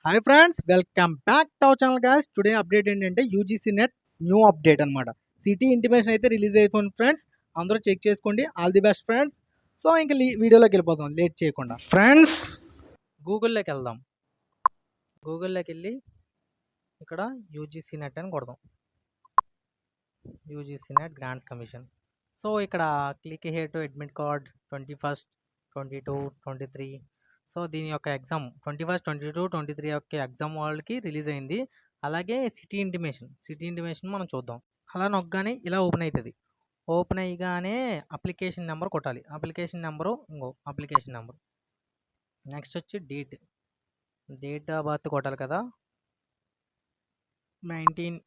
Hi friends, welcome back to our channel guys. Today update ఏంటంటే UGC net new update అనమాట. City intimation అయితే release అవుతుంది friends. అందరూ check చేసుకోండి. All the best friends. So ఇంకా వీడియోలోకి వెళ్ళిపోతాం లేట్ చేయకుండా. ఫ్రెండ్స్, గూగుల్లోకి వెళ్దాం. గూగుల్లోకి వెళ్ళి ఇక్కడ యూజీసీ నెట్ అని కొడదాం. UGC NET grants commission. So ఇక్కడ click here to admit card 21st 22 23. సో దీని యొక్క ఎగ్జామ్ 21st 22 23 యొక్క ఎగ్జామ్ వాళ్ళకి రిలీజ్ అయింది. అలాగే సిటీ ఇంటిమేషన్ మనం చూద్దాం. అలా నొక్కగానే ఇలా ఓపెన్ అవుతుంది. ఓపెన్ అయ్యగానే అప్లికేషన్ నెంబర్ కొట్టాలి. Application number application number. Next వచ్చి డేట్ ఆఫ్ బర్త్ కొట్టాలి కదా. 19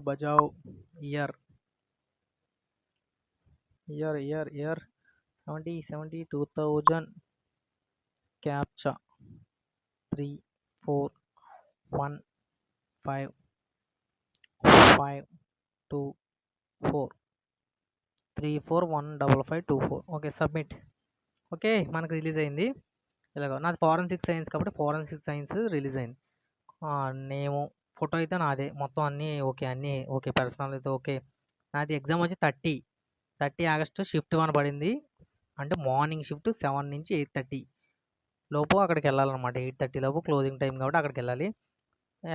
Bajao year 70 2000 captcha 341552 341554. Okay, submit. Okay, మనకు రిలీజ్ అయింది. ఇలాగ నాది ఫారెన్సిక్ సైన్స్ కాబట్టి ఫారెన్సిక్ సైన్స్ రిలీజ్ అయింది. నేము ఫోటో అయితే నాదే, మొత్తం అన్నీ ఓకే, పర్సనల్ అయితే ఓకే. నాది ఎగ్జామ్ వచ్చి 30 ఆగస్టు షిఫ్ట్ 1 పడింది. అంటే మార్నింగ్ షిఫ్ట్ 7 నుంచి 8:30 లోపు అక్కడికి వెళ్ళాలన్నమాట. 8:30 లోపు క్లోజింగ్ టైం కాబట్టి అక్కడికి వెళ్ళాలి.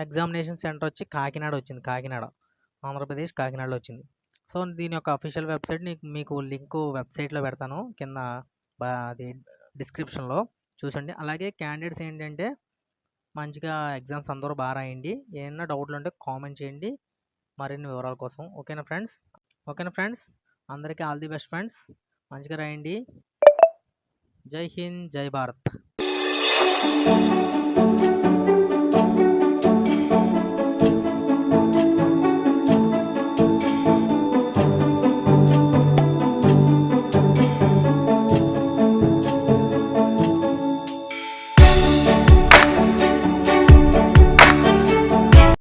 ఎగ్జామినేషన్ సెంటర్ వచ్చి కాకినాడ వచ్చింది. ఆంధ్రప్రదేశ్ కాకినాడలో వచ్చింది. సో దీని యొక్క అఫీషియల్ వెబ్సైట్ మీకు లింకు వెబ్సైట్లో పెడతాను కింద అది డిస్క్రిప్షన్లో చూసండి. అలాగే క్యాండిడేట్స్ ఏంటంటే మంచిగా ఎగ్జామ్స్ అందరూ బాగా రాయండి. ఏమైనా డౌట్లు ఉంటే కామెంట్ చేయండి మరిన్ని వివరాల కోసం. ఓకేనా ఫ్రెండ్స్, అందరికీ ఆల్ ది బెస్ట్ ఫ్రెండ్స్. మంచిగా రాయండి. జై హింద్, జై భారత్.